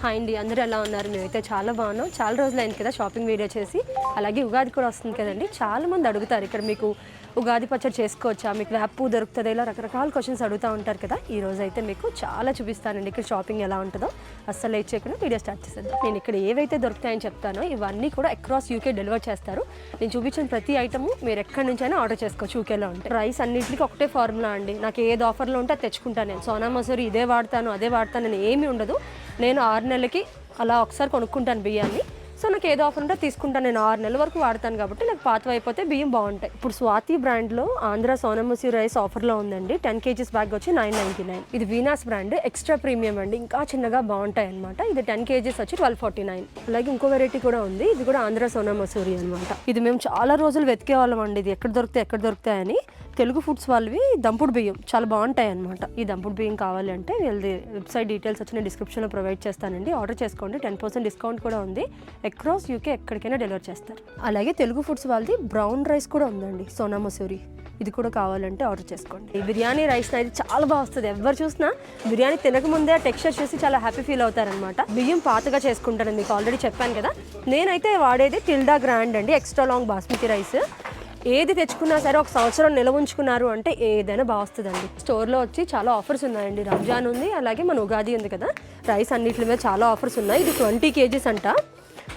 Hi అండి, అందరూ ఎలా ఉన్నారు? మేమైతే చాలా బాగున్నాం. చాలా రోజులైంది కదా షాపింగ్ వీడియో చేసి. అలాగే ఉగాది కూడా వస్తుంది కదండి, చాలా మంది అడుగుతారు ఇక్కడ మీకు ఉగాది పచ్చడి చేసుకోవచ్చా, మీకు వేప దొరుకుతుందా, ఇలా రకరకాల క్వశ్చన్స్ అడుగుతూ ఉంటారు కదా. ఈ రోజు అయితే మీకు చాలా చూపిస్తానండి ఇక్కడ షాపింగ్ ఎలా ఉంటుందో. అస్సలు లేట్ చేయకుండా వీడియో స్టార్ట్ చేసేద్దాం. నేను ఇక్కడ ఏవైతే దొరుకుతాయని చెప్తానో ఇవన్నీ కూడా అక్రాస్ యూకే డెలివర్ చేస్తారు. నేను చూపించిన ప్రతి ఐటమ్ మీరు ఎక్కడి నుంచైనా ఆర్డర్ చేసుకోవచ్చు యూకేలో ఉంటే. రైస్ అన్నింటికి ఒకటే ఫార్ములా అండి, నాకు ఏది ఆఫర్లో ఉంటే అది తెచ్చుకుంటాను. నేను సోనా మసూరి ఇదే వాడతాను అదే వాడతాను నేను ఏమీ ఉండదు. నేను 6 నెలలకి అలా ఒకసారి కొనుక్కుంటాను బియ్యాన్ని. సో నాకు ఏదో ఆఫర్ ఉంటే తీసుకుంటాను. నేను 6 నెలల వరకు వాడతాను కాబట్టి నాకు పాతవి అయిపోతే బియ్యం బాగుంటాయి. ఇప్పుడు స్వాతి బ్రాండ్లో ఆంధ్ర సోనా మసూరి రైస్ ఆఫర్లో ఉందండి. 10 kgs బ్యాగ్ వచ్చి 999. ఇది వీనాస్ బ్రాండ్ ఎక్స్ట్రా ప్రీమియం అండి, ఇంకా చిన్నగా బాగుంటాయి అనమాట. ఇది 10 kgs వచ్చి 1249. అలాగే ఇంకో వెరైటీ కూడా ఉంది, ఇది కూడా ఆంధ్ర సోనా మసూరి అనమాట. ఇది మేము చాలా రోజులు వెతికే వాళ్ళం అండి, ఇది ఎక్కడ దొరుకుతాయని. తెలుగు ఫుడ్స్ వాళ్ళవి దంపుడు బియ్యం చాలా బాగుంటాయి అనమాట. ఈ దంపుడు బియ్యం కావాలి అంటే వీళ్ళది వెబ్సైట్ డీటెయిల్స్ వచ్చి నేను డిస్క్రిప్షన్లో ప్రొవైడ్ చేస్తానండి. ఆర్డర్ చేసుకోండి, 10% డిస్కౌంట్ కూడా ఉంది. అక్రాస్ యూకే ఎక్కడికైనా డెలివర్ చేస్తారు. అలాగే తెలుగు ఫుడ్స్ వాళ్ళది బ్రౌన్ రైస్ కూడా ఉందండి, సోనా మసూరి. ఇది కూడా కావాలంటే ఆర్డర్ చేసుకోండి. ఈ బిర్యానీ రైస్ అయితే చాలా బాగా వస్తుంది. ఎవరు చూసినా బిర్యానీ తినకముందే టెక్స్చర్ చూసి చాలా హ్యాపీ ఫీల్ అవుతారనమాట. బియ్యం పాతగా చేసుకుంటాను, మీకు ఆల్రెడీ చెప్పాను కదా. నేనైతే వాడేది టిల్డా గ్రాండ్ అండి, ఎక్స్ట్రా లాంగ్ బాస్మతి రైస్. ఏది తెచ్చుకున్నా సరే 1 సంవత్సరం నిల్వ ఉంచుకున్నారు అంటే ఏదైనా బాగా వస్తుందండి. స్టోర్లో వచ్చి చాలా ఆఫర్స్ ఉన్నాయండి. రంజాన్ ఉంది, అలాగే మన ఉగాది ఉంది కదా. రైస్ అన్నిటి మీద చాలా ఆఫర్స్ ఉన్నాయి. ఇది 20 kgs అంట.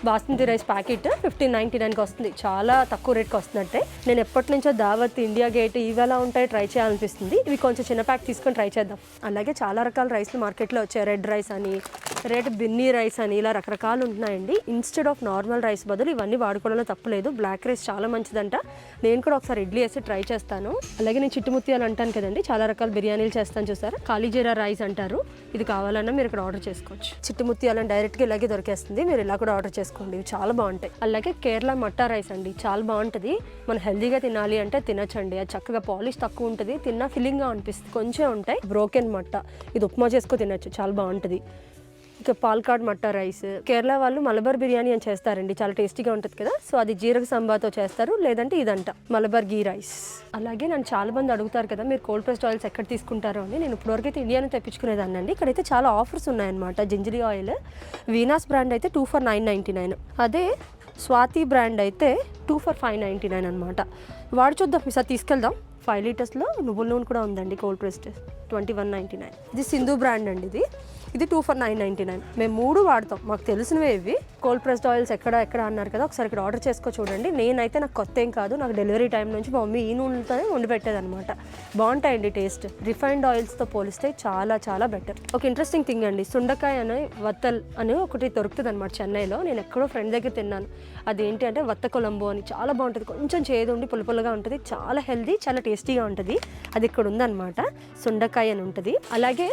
బాస్మతి రైస్ ప్యాకెట్ 1599కి వస్తుంది, చాలా తక్కువ రేట్కి వస్తున్నట్టే. నేను ఎప్పటి నుంచో దావత్, ఇండియా గేట్ ఇవి ఎలా ఉంటాయి ట్రై చేయాలనిపిస్తుంది. ఇవి కొంచెం చిన్న ప్యాక్ తీసుకొని ట్రై చేద్దాం. అలాగే చాలా రకాల రైస్లు మార్కెట్లో వచ్చాయి. రెడ్ రైస్ అని, రెడ్ బిన్నీ రైస్ అని, ఇలా రకరకాలు ఉంటున్నాయండి. ఇన్స్టెడ్ ఆఫ్ నార్మల్ రైస్ బదులు ఇవన్నీ వాడుకోవడంలో తప్పలేదు. బ్లాక్ రైస్ చాలా మంచిదంట. నేను కూడా ఒకసారి ఇడ్లీ వేసి ట్రై చేస్తాను. అలాగే నేను చిట్టుముత్యాలు అంటాను కదండి, చాలా రకాల బిర్యానీలు చేస్తాను చూసారా. కాలీజీరా రైస్ అంటారు. ఇది కావాలన్నా మీరు ఇక్కడ ఆర్డర్ చేసుకోవచ్చు. చిట్టుముత్యాలను డైరెక్ట్గా ఇలాగే దొరికేస్తుంది, మీరు ఇలా కూడా ఆర్డర్ చేసుకోండి. ఇవి చాలా బాగుంటాయి. అలాగే కేరళ మట్టా రైస్ అండి, చాలా బాగుంటుంది. మనం హెల్దీగా తినాలి అంటే తినచ్చండి. అది చక్కగా పాలిష్ తక్కువ ఉంటుంది, తిన్నా ఫిల్లింగ్గా అనిపిస్తుంది. కొంచెం ఉంటాయి. బ్రోకెన్ మట్టా, ఇది ఉప్మా చేసుకో తినచ్చు, చాలా బాగుంటుంది. ఇక పాల్కాడ్ మట్టా రైస్. కేరళ వాళ్ళు మలబార్ బిర్యానీ అని చేస్తారండి, చాలా టేస్టీగా ఉంటుంది కదా. సో అది జీరక సంబాతో చేస్తారు, లేదంటే ఇదంట మలబార్ గీ రైస్. అలాగే నన్ను చాలా మంది అడుగుతారు కదా మీరు కోల్డ్ ప్రెస్డ్ ఆయిల్స్ ఎక్కడ తీసుకుంటారో అని. నేను ఇప్పటివరకు అయితే ఇండియాను తెప్పించుకునేదాన్ని అండి. ఇక్కడైతే చాలా ఆఫర్స్ ఉన్నాయన్నమాట. జింజరీ ఆయిల్ వీనాస్ బ్రాండ్ అయితే 2 for 999. అదే స్వాతి బ్రాండ్ అయితే 2 for 599 అనమాట. వాడు చూద్దాం, ఈసారి తీసుకెళ్దాం. 5 లీటర్స్లో నువ్వుల నూనె కూడా ఉందండి, కోల్డ్ ప్రెస్డ్ 2199. ఇది సింధు బ్రాండ్ అండి, ఇది 2 for 999. మేము 3 వాడతాం, మాకు తెలిసినవే ఇవి. కోల్డ్ ప్రెస్డ్ ఆయిల్స్ ఎక్కడ అన్నారు కదా, ఒకసారి ఇక్కడ ఆర్డర్ చేసుకో చూడండి. నేనైతే నాకు కొత్త ఏం కాదు, నాకు డెలివరీ టైం నుంచి మా మమ్మీ ఈ నూనెతోనే వండి పెట్టేదనమాట. బాగుంటాయండి టేస్ట్. రిఫైన్డ్ ఆయిల్స్తో పోలిస్తే చాలా చాలా బెటర్. ఒక ఇంట్రెస్టింగ్ థింగ్ అండి, సుండకాయ అని వత్తల్ అని ఒకటి దొరుకుతుంది అనమాట చెన్నైలో. నేను ఎక్కడో ఫ్రెండ్ దగ్గర తిన్నాను. అదేంటి అంటే వత్త కొలంబో అని, చాలా బాగుంటుంది. కొంచెం చేదు ఉండి పులుపులుగా ఉంటుంది, చాలా హెల్దీ, చాలా టేస్టీగా ఉంటుంది. అది ఇక్కడ ఉందన్నమాట, సుండకాయ అని ఉంటుంది. అలాగే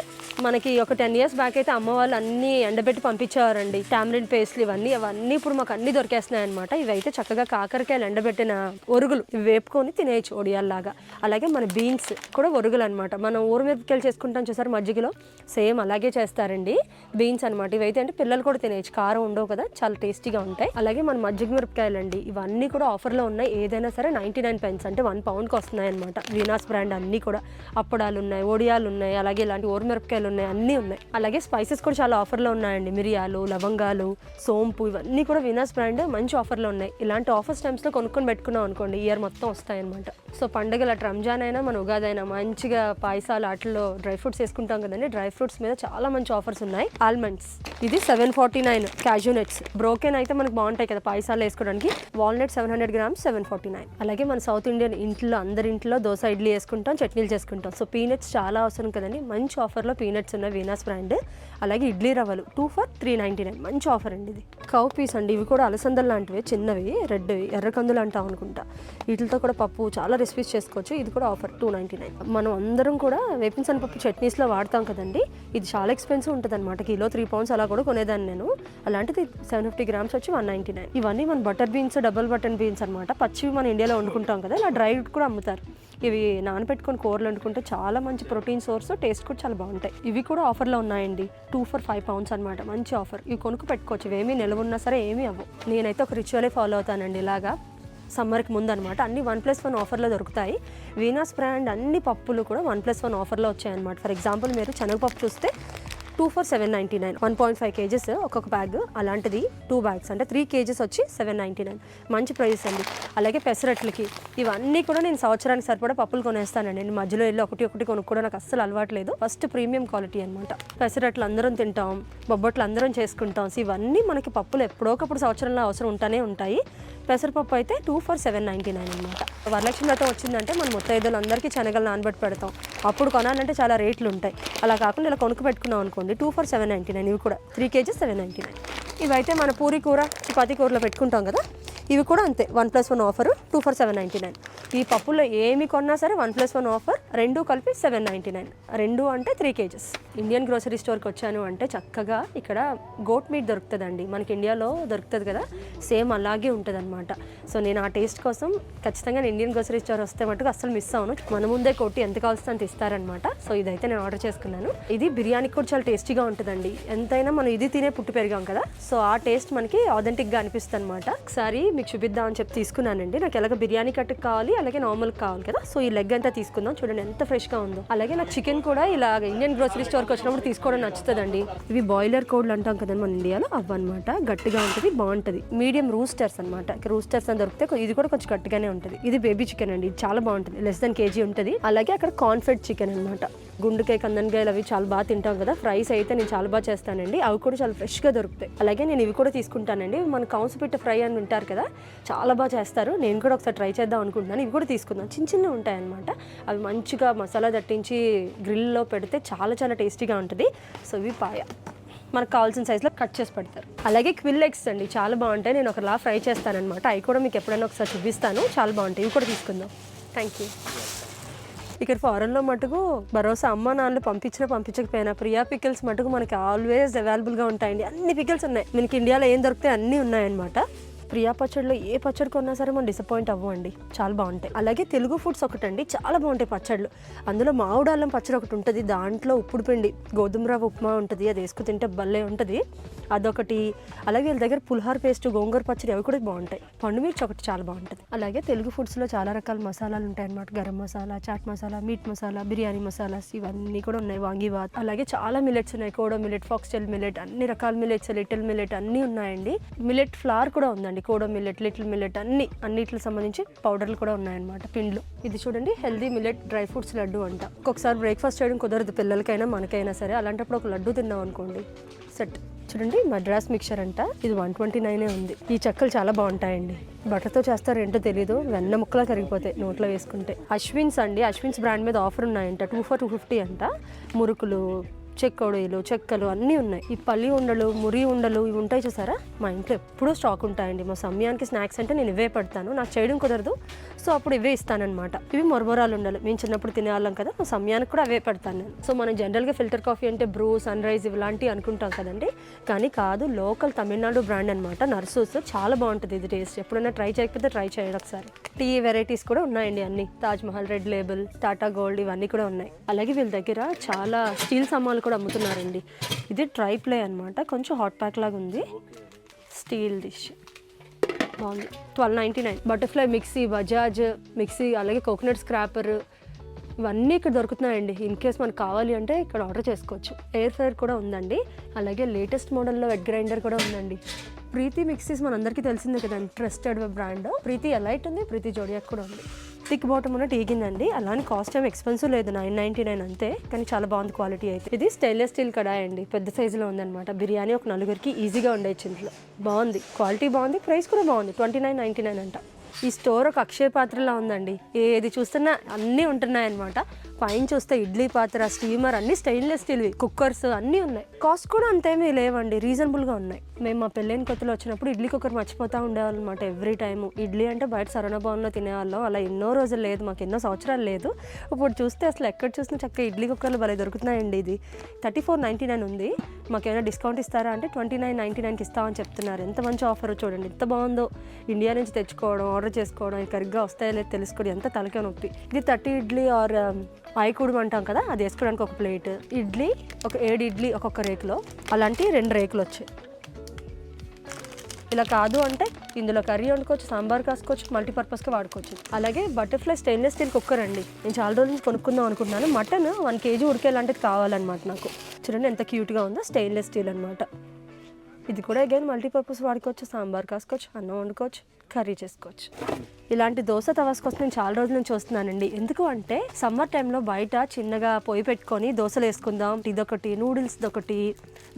మనకి ఒక 10 years బ్యాక్ అయితే అమ్మ వాళ్ళు అన్నీ ఎండబెట్టి పంపించేవారండి. టామరిన్ పేస్ట్లు అవన్నీ ఇప్పుడు మాకు అన్నీ దొరికేస్తున్నాయి అనమాట. ఇవి అయితే చక్కగా కాకరకాయలు ఎండబెట్టిన ఒరుగులు, ఇవి వేపుకొని తినేయచ్చు ఒడియాల్లాగా. అలాగే మన బీన్స్ కూడా ఒరుగులు అనమాట. మనం ఊరమిరపకాయలు చేసుకుంటాం చూసారు మజ్జిగలో, సేమ్ అలాగే చేస్తారండి బీన్స్ అనమాట. ఇవైతే అంటే పిల్లలు కూడా తినేయచ్చు, కారం ఉండవు కదా, చాలా టేస్టీగా ఉంటాయి. అలాగే మన మజ్జిగ మిరపకాయలు అండి, ఇవన్నీ కూడా ఆఫర్లో ఉన్నాయి. ఏదైనా సరే 99 pence అంటే 1 poundకి వస్తున్నాయి అనమాట. వీనాస్ బ్రాండ్ అన్నీ కూడా. అప్పడాలు ఉన్నాయి, ఒడియాలు ఉన్నాయి, అలాగే ఇలాంటి ఊరమిరపకాయలు ఉన్నాయి, అన్నీ ఉన్నాయి. అలాగే స్పైసెస్ కూడా చాలా ఆఫర్లో ఉన్నాయండి. మిరియాలు, లవంగాలు, సోంపు ఇవన్నీ కూడా వీనాస్ బ్రాండ్ మంచి ఆఫర్లో ఉన్నాయి. ఇలాంటి ఆఫర్స్ టైమ్స్లో కొనుక్కొని పెట్టుకున్నాం అనుకోండి, ఇయర్ మొత్తం వస్తాయన్నమాట. సో పండుగలు అటు రంజాన్ అయినా మన ఉగాది అయినా మంచిగా పాయసాలు వాటిల్లో డ్రై ఫ్రూట్స్ వేసుకుంటాం కదండి. డ్రై ఫ్రూట్స్ మీద చాలా మంచి ఆఫర్స్ ఉన్నాయి. ఆల్మండ్స్ ఇది 749. క్యాజూ నట్స్ బ్రోకెన్ అయితే మనకు బాగుంటాయి కదా పాయసాలు వేసుకోవడానికి. Walnut 700 grams 749. అలాగే మన సౌత్ ఇండియన్ ఇంట్లో అందరి ఇంట్లో దోశ ఇడ్లీ వేసుకుంటాం, చట్నీలు చేసుకుంటాం. సో పీనట్స్ చాలా అవసరం కదండి, మంచి ఆఫర్లో పీనట్స్ ఉన్నాయి వీనాస్ బ్రాండ్. అలాగే ఇడ్లీ రవ్వలు 2 for 399, మంచి ఆఫర్ అండి. ఇది కౌ పీస్ అండి, ఇవి కూడా అలసందలు లాంటివి, చిన్నవి రెడ్వి, ఎర్రకందులు అంటాం అనుకుంటా. వీటితో కూడా పప్పు చాలా రెసిపీస్ చేసుకోవచ్చు. ఇది కూడా ఆఫర్ 299. మనం అందరం కూడా వేపిన శనగపప్పు చట్నీస్లో వాడతాం కదండి. ఇది చాలా ఎక్స్పెన్సివ్ ఉంటుంది అనమాట, కిలో 3 pounds అలా కూడా కొనేదాన్ని నేను. అలాంటిది 750 grams వచ్చి 199. ఇవన్నీ మన butter beans, double button beans అనమాట. పచ్చివి మన ఇండియాలో వండుకుంటాం కదా, ఇలా డ్రై కూడా అమ్ముతారు. ఇవి నానబెట్టుకొని కూరలు వండుకుంటే చాలా మంచి ప్రోటీన్ సోర్స్, టేస్ట్ కూడా చాలా బాగుంటాయి. ఇవి కూడా ఆఫర్లో ఉన్నాయండి, 2 for 5 pounds అనమాట. మంచి ఆఫర్, ఇవి కొనుక్కు పెట్టుకోవచ్చు. ఇవేమీ నిలవ ఉన్నా సరే ఏమీ అవ్వవు. నేనైతే ఒక రిచువలే ఫాలో అవుతానండి, ఇలాగా సమ్మర్కి ముందు అనమాట. అన్ని 1+1 ఆఫర్లో దొరుకుతాయి. వీనాస్ బ్రాండ్ అన్ని పప్పులు కూడా 1+1 ఆఫర్లో వచ్చాయన్నమాట. ఫర్ ఎగ్జాంపుల్ మీరు శనగపప్పు చూస్తే 2 for 799, 1.5 kgs ఒక్కొక్క బ్యాగ్. అలాంటిది 2 bags అంటే 3 kgs వచ్చి 799. మంచి ప్రైస్ అండి. అలాగే పెసరట్లకి ఇవన్నీ కూడా నేను సంవత్సరానికి సరిపడా పప్పులు కొనేస్తానండి. నేను మధ్యలో వెళ్ళి ఒకటి కొనుక్కోవడం నాకు అస్సలు అలవాట్లేదు. ఫస్ట్ ప్రీమియం క్వాలిటీ అనమాట. పెసరట్లు అందరం తింటాం, బొబ్బట్లు అందరం చేసుకుంటాం. సో ఇవన్నీ మనకి పప్పులు ఎప్పుడోకప్పుడు సంవత్సరంలో అవసరం ఉంటానే ఉంటాయి. పెసరపప్పు అయితే 2 for 799 అనమాట. వరలక్ష్మి వ్రతం వచ్చిందంటే మనం ముత్తైదులు అందరికీ శనగలు నానబెట్టి పెడతాం. అప్పుడు కొనాలంటే చాలా రేట్లు ఉంటాయి. అలా కాకుండా ఇలా కొనుక్కు పెట్టుకున్నాం అనుకోండి 2 for 799. ఇవి కూడా 3 kgs 799. ఇవైతే మన పూరి కూర, చపాతీ కూరలో పెట్టుకుంటాం కదా, ఇవి కూడా అంతే. 1+1 ఆఫర్ 2 for 799. ఈ పప్పులో ఏమి కొన్నా సరే 1+1 ఆఫర్, 2 కలిపి 799. 2 అంటే 3 kgs. ఇండియన్ గ్రోసరీ స్టోర్కి వచ్చాను అంటే చక్కగా ఇక్కడ గోట్ మీట్ దొరుకుతుందండి. మనకి ఇండియాలో దొరుకుతుంది కదా, సేమ్ అలాగే ఉంటుంది అనమాట. సో నేను ఆ టేస్ట్ కోసం ఖచ్చితంగా ఇండియన్ గ్రోసరీ స్టోర్ వస్తే మటుకు అస్సలు మిస్ అవును. మన ముందే కొట్టి ఎంత కావాల్సిన అంత ఇస్తారనమాట. సో ఇదైతే నేను ఆర్డర్ చేసుకున్నాను. ఇది బిర్యానీ కూడా చాలా టేస్టీగా ఉంటుందండి. ఎంతైనా మనం ఇది తినే పుట్టి పెరిగాం కదా, సో ఆ టేస్ట్ మనకి ఆథెంటిక్గా అనిపిస్తుంది అనమాట. ఒకసారి మీకు చూపిద్దాం అని చెప్పి తీసుకున్నానండి. నాకు ఎలాగ బిర్యానీ కట్టుకు కావాలి, అలాగే నార్మల్ కావాలి కదా. సో ఈ లెగ్ అంతా తీసుకుందాం. చూడండి ఎంత ఫ్రెష్గా ఉందో. అలాగే నాకు చికెన్ కూడా ఇలాగ ఇండియన్ గ్రోసరీ స్టోర్కి వచ్చినప్పుడు తీసుకోవడం నచ్చుతుందండి. ఇవి బాయిలర్ కోడ్లు అంటాం కదా మన ఇండియాలో, అవ్వనమాట. గట్టిగా ఉంటుంది, బాగుంటుంది. మీడియం రూస్టర్స్ అనమాట. రూస్టర్స్ అని దొరికితే ఇది కూడా కొంచెం గట్టిగానే ఉంటుంది. ఇది బేబీ చికెన్ అండి, చాలా బాగుంటుంది. లెస్ దెన్ kg ఉంటుంది. అలాగే అక్కడ కార్న్ఫెడ్ చికెన్ అనమాట. గుండుకాయ, కందనకాయలు అవి చాలా బాగా తింటాం కదా. ఫ్రైస్ అయితే నేను చాలా బాగా చేస్తానండి. అవి కూడా చాలా ఫ్రెష్గా దొరుకుతాయి. అలాగే నేను ఇవి కూడా తీసుకుంటానండి. మన కౌన్సిపిట్ట ఫ్రై అని వింటారు కదా, చాలా బాగా చేస్తారు. నేను కూడా ఒకసారి ట్రై చేద్దాం అనుకుంటున్నాను. ఇవి కూడా తీసుకుందాం. చిన్నగా ఉంటాయన్నమాట. అవి మంచిగా మసాలా దట్టించి గ్రిల్లో పెడితే చాలా చాలా టేస్టీగా ఉంటుంది. సో ఇవి పాయ మనకు కావాల్సిన సైజులో కట్ చేసి పెడతారు. అలాగే క్విల్ ఎగ్స్ అండి, చాలా బాగుంటాయి. నేను ఒకలా ఫ్రై చేస్తానమాట. అవి కూడా మీకు ఎప్పుడైనా ఒకసారి చూపిస్తాను, చాలా బాగుంటాయి. ఇవి కూడా తీసుకుందాం. Thank you. ఇక్కడ ఫారెన్లో మటుకు భరోసా అమ్మ నాన్నలు పంపించకపోయినా ప్రియా పికిల్స్ మటుకు మనకి ఆల్వేస్ అవైలబుల్గా ఉంటాయండి. అన్ని పికిల్స్ ఉన్నాయి. మనకి ఇండియాలో ఏం దొరికితే అన్నీ ఉన్నాయన్నమాట. ప్రియా పచ్చడిలో ఏ పచ్చడి కొన్నా సరే మనం డిసప్పాయింట్ అవ్వండి, చాలా బాగుంటాయి. అలాగే తెలుగు ఫుడ్స్ ఒకటండి, చాలా బాగుంటాయి పచ్చళ్ళు. అందులో మామిడి అల్లం పచ్చడి ఒకటి ఉంటుంది. దాంట్లో ఉప్పుడు పిండి గోధుమ రవ్వ ఉప్మా ఉంటుంది, అది వేసుకు తింటే భలే ఉంటుంది, అదొకటి. అలాగే వీళ్ళ దగ్గర పులిహార పేస్ట్, గోంగూర పచ్చడి అవి కూడా బాగుంటాయి. పండు మిర్చి ఒకటి చాలా బాగుంటుంది. అలాగే తెలుగు ఫుడ్స్లో చాలా రకాల మసాలాలు ఉంటాయి అన్నమాట. గరం మసాలా, చాట్ మసాలా, మీట్ మసాలా, బిర్యానీ మసాలాస్ ఇవన్నీ కూడా ఉన్నాయి. వాంగిబాత్, అలాగే చాలా మిలెట్స్ ఉన్నాయి. కోడో మిలెట్, ఫాక్స్టైల్ మిలెట్, అన్ని రకాల మిలెట్స్, లిటిల్ మిలెట్ అన్నీ ఉన్నాయండి. మిలెట్ ఫ్లవర్ కూడా ఉందండి. కోడో మిల్లెట్, లిటిల్ మిల్లెట్ అన్నిటికి సంబంధించి పౌడర్లు కూడా ఉన్నాయన్నమాట, పిండ్లు. ఇది చూడండి, healthy millet dry fruits laddu అంట. ఒక్కొక్కసారి బ్రేక్ఫాస్ట్ చేయడం కుదరదు పిల్లలకైనా మనకైనా సరే, అలాంటప్పుడు ఒక లడ్డు తిన్నాం అనుకోండి సెట్. చూడండి మద్రాస్ మిక్చర్ అంట, ఇది 129 ఉంది. ఈ చెక్కలు చాలా బాగుంటాయండి. బటర్తో చేస్తారు ఏంటో తెలియదు, వెన్న ముక్కలా కరిగిపోతాయి నోట్లో వేసుకుంటే. అశ్విన్స్ అండి, అశ్విన్స్ బ్రాండ్ మీద ఆఫర్ ఉన్నాయంట. 2 for 250 అంట. మురుకులు, చెక్కోడీలు, చెక్కలు అన్నీ ఉన్నాయి. ఈ పల్లి ఉండలు, మురి ఉండలు ఇవి ఉంటాయి చూసారా, మా ఇంట్లో ఎప్పుడూ స్టాక్ ఉంటాయండి. మా సమయానికి స్నాక్స్ అంటే నేను ఇవే పెడతాను, నాకు చేయడం కుదరదు, సో అప్పుడు ఇవే ఇస్తానన్నమాట. ఇవి మొరమొరాలు ఉండలు, మేము చిన్నప్పుడు తినేవాళ్ళం కదా, మా సమయానికి కూడా అవే పెడతాను నేను. సో మనం జనరల్గా ఫిల్టర్ కాఫీ అంటే బ్రూ, సన్ రైజ్ ఇలాంటివి అనుకుంటాం కదండి, కానీ కాదు, లోకల్ తమిళనాడు బ్రాండ్ అనమాట. నర్సూస్, చాలా బాగుంటుంది ఇది టేస్ట్. ఎప్పుడైనా ట్రై చేయకపోతే ట్రై చేయండి ఒకసారి. టీ వెరైటీస్ కూడా ఉన్నాయండి అన్ని. Taj Mahal, red label, Tata gold ఇవన్నీ కూడా ఉన్నాయి. అలాగే వీళ్ళ దగ్గర చాలా స్టీల్ సామాన్లు కూడా అమ్ముతున్నారండి. ఇది ట్రై ప్లే అనమాట, కొంచెం హాట్ ప్యాక్ లాగా ఉంది. స్టీల్ డిష్ బాగుంది. 1299. బటర్ఫ్లై మిక్సీ, బజాజ్ మిక్సీ, అలాగే కోకోనట్ స్క్రాపర్ ఇవన్నీ ఇక్కడ దొరుకుతున్నాయండి. ఇన్ కేస్ మనకు కావాలి అంటే ఇక్కడ ఆర్డర్ చేసుకోవచ్చు. ఎయిర్ ఫ్రైయర్ కూడా ఉందండి. అలాగే లేటెస్ట్ మోడల్లో వెట్ గ్రైండర్ కూడా ఉందండి. ప్రీతి మిక్సీస్ మనందరికీ తెలిసిందే కదండి, ట్రస్టెడ్ బ్రాండ్. ప్రీతి ఎలైట్ ఉంది, ప్రీతి జోడియాక్ కూడా ఉంది. థిక్ బాటమ్ ఉన్న టీగిందండి. అలానే కాస్ట్ ఏం ఎక్స్పెన్సివ్ లేదు, 999 అంతే, కానీ చాలా బాగుంది క్వాలిటీ అయితే. ఇది స్టెయిన్లెస్ స్టీల్ కడాయి అండి, పెద్ద సైజులో ఉందన్నమాట. బిర్యానీ ఒక 4 ఈజీగా ఉండేది ఇంట్లో. బాగుంది, క్వాలిటీ బాగుంది, ప్రైస్ కూడా బాగుంది. 29.99 అంట. ఈ స్టోర్ ఒక అక్షయ పాత్రలా ఉందండి, ఏది చూస్తున్నా అన్నీ ఉంటున్నాయన్నమాట. పైన చూస్తే ఇడ్లీ పాత్ర, స్టీమర్ అన్ని స్టెయిన్లెస్ స్టీల్వి, కుక్కర్స్ అన్నీ ఉన్నాయి. కాస్ట్ కూడా అంతేమీ లేవండి, రీజనబుల్గా ఉన్నాయి. మేము మా పెళ్ళైన కొత్తలో వచ్చినప్పుడు ఇడ్లీ కుక్కర్ మర్చిపోతూ ఉండేవాళ్ళం అనమాట. ఎవ్రీ టైము ఇడ్లీ అంటే బయట సరవణ భవన్లో తినేవాళ్ళం. అలా ఎన్నో రోజులు లేదు, మాకు ఎన్నో సంవత్సరాలు లేదు. ఇప్పుడు చూస్తే అసలు ఎక్కడ చూసినా చక్కగా ఇడ్లీ కుక్కర్లు భలే దొరుకుతున్నాయండి. ఇది 34.99 ఉంది. మాకేమైనా డిస్కౌంట్ ఇస్తారా అంటే 29.99కి ఇస్తామని చెప్తున్నారు. ఎంత మంచి ఆఫర్ చూడండి, ఎంత బాగుందో. ఇండియా నుంచి తెచ్చుకోవడం, ఆర్డర్ చేసుకోవడం, కరెక్ట్గా వస్తాయో లేదో తెలుసుకోవడం ఎంత తలకే నొప్పి. ఇది 30 ఇడ్లీ ఆర్ ఆయకూడదు అంటాం కదా, అది వేసుకోవడానికి ఒక ప్లేట్. ఇడ్లీ ఒక 7 ఇడ్లీ ఒక్కొక్క రేకులో, అలాంటి 2 రేకులు వచ్చాయి. ఇలా కాదు అంటే ఇందులో కర్రీ వండుకోవచ్చు, సాంబార్ కాసుకోవచ్చు, మల్టీపర్పస్గా వాడుకోవచ్చు. అలాగే బటర్ఫ్లై స్టెయిన్లెస్ స్టీల్ కుక్కర్ అండి, నేను చాలా రోజుల నుంచి కొనుక్కుందాం అనుకుంటున్నాను. మటన్ 1 kg ఉడికేలాంటిది కావాలన్నమాట నాకు. చూడండి ఎంత క్యూట్గా ఉందో, స్టెయిన్లెస్ స్టీల్ అనమాట. ఇది కూడా అగైన్ మల్టీపర్పస్ వాడుకోవచ్చు, సాంబార్ కాసుకోవచ్చు, అన్నం వండుకోవచ్చు, కర్రీ చేసుకోవచ్చు. ఇలాంటి దోశ తవాస్ కోసం నేను చాలా రోజుల నుంచి వస్తున్నానండి. ఎందుకు అంటే సమ్మర్ టైంలో బయట చిన్నగా పొయ్యి పెట్టుకొని దోశలు వేసుకుందాం, ఇదొకటి నూడిల్స్ ఒకటి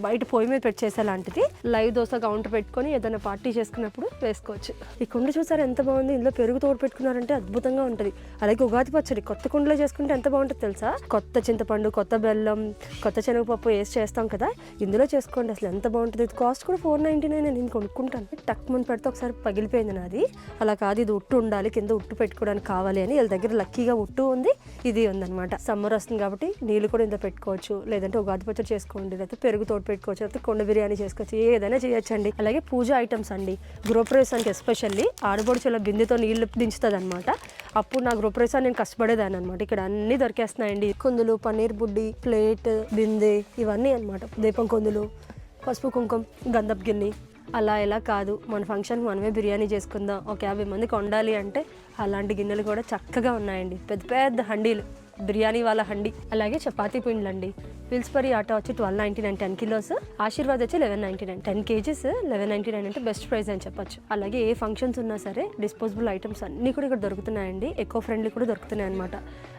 బయట పొయ్యి మీద పెట్టేసే లాంటిది లైవ్ దోశ కౌంటర్ పెట్టుకొని ఏదైనా పార్టీ చేసుకున్నప్పుడు వేసుకోవచ్చు. ఈ కుండ చూసారు ఎంత బాగుంది, ఇందులో పెరుగు తోడు పెట్టుకున్నారంటే అద్భుతంగా ఉంటుంది. అలాగే ఉగాది పచ్చడి కొత్త కుండలో చేసుకుంటే ఎంత బాగుంటుంది తెలుసా, కొత్త చింతపండు, కొత్త బెల్లం, కొత్త శనగపప్పు వేసి చేస్తాం కదా, ఇందులో చేసుకోండి అసలు ఎంత బాగుంటుంది. ఇది కాస్ట్ కూడా 499. నేను కొనుక్కుంటాను. టక్ ముందు పెడితే ఒకసారి పగిలిపోయింది నాది. అలా కాదు, ఇది ఉట్టు ఉండాలి, కింద ఉట్టు పెట్టుకోవడానికి కావాలి అని వీళ్ళ దగ్గర లక్కీగా ఉట్టు ఉంది, ఇది ఉందన్నమాట. సమ్మర్ వస్తుంది కాబట్టి నీళ్ళు కూడా ఇంత పెట్టుకోవచ్చు, లేదంటే ఉగాది పచ్చడి చేసుకోండి, లేకపోతే పెరుగు తోడు పెట్టుకోవచ్చు, లేకపోతే కొండ బిర్యానీ చేసుకోవచ్చు, ఏదైనా చేయొచ్చండి. అలాగే పూజ ఐటమ్స్ అండి, గృహప్రవేశానికి ఎస్పెషల్లీ ఆడబడి చాలా బిందెతో నీళ్లు దించుతుంది అనమాట. అప్పుడు నా గృహప్రవేశాన్ని నేను కష్టపడేదాన్ని అనమాట. ఇక్కడ అన్ని దొరికేస్తున్నాయండి, కుందులు, పన్నీర్ బుడ్డి, ప్లేట్, బిందె, ఇవన్నీ అనమాట. దీపం కుందులు, పసుపు కుంకుమ, గంధపు గిన్నె. అలా ఎలా కాదు, మన ఫంక్షన్కి మనమే బిర్యానీ చేసుకుందాం, ఒక 50 మందికి వండాలి అంటే అలాంటి గిన్నెలు కూడా చక్కగా ఉన్నాయండి. పెద్ద పెద్ద హండీలు, బిర్యానీ వాళ్ళ హండీ. అలాగే చపాతీ పిండ్లు అండి. పిల్స్పరి ఆటా వచ్చి 1299 10 కిలోస్, ఆశీర్వాద్ వచ్చి 1199 10 kgs 1199 అంటే బెస్ట్ ప్రైస్ అని చెప్పొచ్చు. అలాగే ఏ ఫంక్షన్స్ ఉన్నా సరే డిస్పోజబుల్ ఐటమ్స్ అన్నీ కూడా ఇక్కడ దొరుకుతున్నాయండి. ఎకో ఫ్రెండ్లీ కూడా దొరుకుతున్నాయి అనమాట.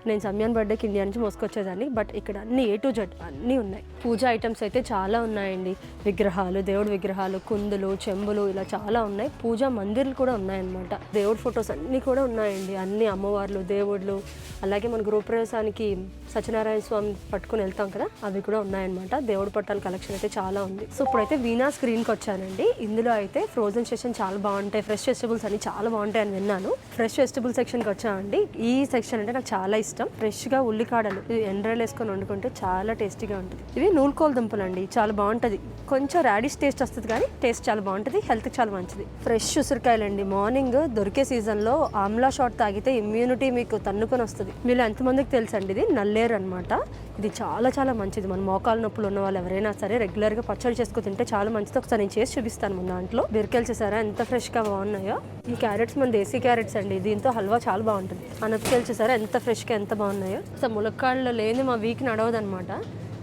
నేను సమ్యాన్ బర్త్డేకి ఇండియా నుంచి మోసుకొచ్చేదాన్ని, బట్ ఇక్కడ అన్ని A to Z అన్నీ ఉన్నాయి. పూజ ఐటమ్స్ అయితే చాలా ఉన్నాయండి. విగ్రహాలు, దేవుడి విగ్రహాలు, కుందులు, చెంబులు, ఇలా చాలా ఉన్నాయి. పూజా మందిర్లు కూడా ఉన్నాయన్నమాట. దేవుడి ఫొటోస్ అన్నీ కూడా ఉన్నాయండి. అన్ని అమ్మవార్లు, దేవుళ్ళు. అలాగే మన గృహప్రవేశానికి సత్యనారాయణ స్వామి పట్టుకుని వెళ్తాం కదా, అవి కూడా ఉన్నాయన్నమాట. దేవుడి పట్టాల కలెక్షన్ అయితే చాలా ఉంది. సో ఇప్పుడైతే వీణా స్క్రీన్కి వచ్చానండి. ఇందులో అయితే ఫ్రోజన్ సెక్షన్ చాలా బాగుంటాయి, ఫ్రెష్ వెజిటబుల్స్ అన్ని చాలా బాగుంటాయి అని విన్నాను. ఫ్రెష్ వెజిటబుల్ సెక్షన్కి వచ్చానండి. ఈ సెక్షన్ అంటే నాకు చాలా ఇష్టం. ఫ్రెష్గా ఉల్లికాడలు ఎండ్రాయిలు వేసుకొని వండుకుంటే చాలా టేస్టీగా ఉంటుంది. ఇవి నూలుకోలు దుంపలు అండి, చాలా బాగుంటుంది. కొంచెం రాడిష్ టేస్ట్ వస్తుంది కానీ టేస్ట్ చాలా బాగుంటుంది, హెల్త్కి చాలా మంచిది. ఫ్రెష్ ఉసిరికాయలు అండి. మార్నింగ్ దొరికే సీజన్లో ఆమ్లా షాట్ తాగితే ఇమ్యూనిటీ మీకు తన్నుకొని వస్తుంది. మీరు ఎంతమందికి తెలుసు అండి, ఇది నల్లేరు అనమాట. ఇది చాలా చాలా మంచిది. మన మోకాలు నొప్పులు ఉన్న వాళ్ళు ఎవరైనా సరే రెగ్యులర్గా పచ్చడి చేసుకుని తింటే చాలా మంచిది. ఒకసారి నేను చేసి చూపిస్తాను. మన దాంట్లో బీరకాయలు చూసారా ఎంత ఫ్రెష్గా బాగున్నాయో. ఈ క్యారెట్స్ మన దేశీ క్యారెట్స్ అండి, దీంతో హల్వా చాలా బాగుంటుంది. అనపకాయలు చూసారా ఎంత ఫ్రెష్గా ఎంత బాగున్నాయో. సో ములక్కాడలో లేని మా వీక్ నడవదనమాట.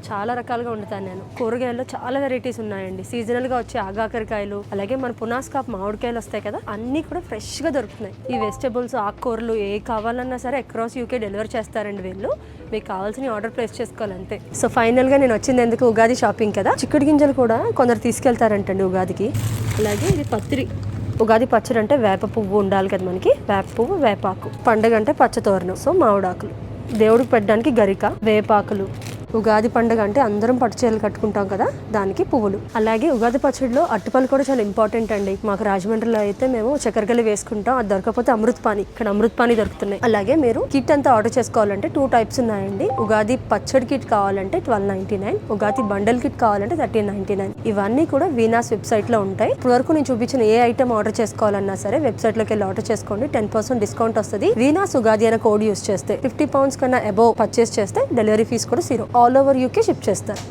చాలా రకాలుగా వండుతాను నేను. కూరగాయల్లో చాలా వెరైటీస్ ఉన్నాయండి. సీజనల్గా వచ్చే ఆగాకరకాయలు, అలాగే మన పునాస్కాప్ మామిడికాయలు వస్తాయి కదా, అన్నీ కూడా ఫ్రెష్గా దొరుకుతున్నాయి. ఈ వెజిటబుల్స్, ఆకుకూరలు ఏ కావాలన్నా సరే అక్రాస్ యూకే డెలివరీ చేస్తారండి వీళ్ళు. మీకు కావాల్సిన ఆర్డర్ ప్లేస్ చేసుకోవాలంతే. సో ఫైనల్గా నేను వచ్చింది ఎందుకు, ఉగాది షాపింగ్ కదా. చిక్కుడు గింజలు కూడా కొందరు తీసుకెళ్తారంటండి ఉగాదికి. అలాగే ఇది పత్రి. ఉగాది పచ్చడి అంటే వేప పువ్వు ఉండాలి కదా మనకి, వేప పువ్వు, వేపాకు. పండుగ అంటే పచ్చతోరణం, సో మామిడాకులు. దేవుడికి పెట్టడానికి గరిక, వేపాకులు. ఉగాది పండుగ అంటే అందరం పట్టు చీరలు కట్టుకుంటాం కదా, దానికి పువ్వులు. అలాగే ఉగాది పచ్చడిలో అరటిపళ్ళు కూడా చాలా ఇంపార్టెంట్ అండి. మాకు రాజమండ్రిలో అయితే మేము చక్కెరగల్లి వేసుకుంటాం, అది దొరకకపోతే అమృత్ పానీ, ఇక్కడ అమృత్ పానీ దొరుకుతున్నాయి. అలాగే మీరు కిట్ అంతా ఆర్డర్ చేసుకోవాలంటే 2 టైప్స్ ఉన్నాయండి. ఉగాది పచ్చడి కిట్ కావాలంటే 1299, ఉగాది బండల్ కిట్ కావాలంటే 1399. ఇవన్నీ కూడా వీనాస్ వెబ్సైట్ లో ఉంటాయి. ఇప్పుడు వరకు నేను చూపించిన ఏ ఐటమ్ ఆర్డర్ చేసుకోవాలన్నా సరే వెబ్సైట్ లోకి వెళ్ళి ఆర్డర్ చేసుకోండి, 10% డిస్కౌంట్ వస్తుంది. వీనాస్ ఉగాది అనే కోడ్ యూస్ చేస్తే. 50 pounds కన్నా అబోవ్ పర్చేస్ చేస్తే డెలివరీ ఫీజు కూడా 0. ఆల్ ఓవర్ యూకే షిప్ చేస్తారు.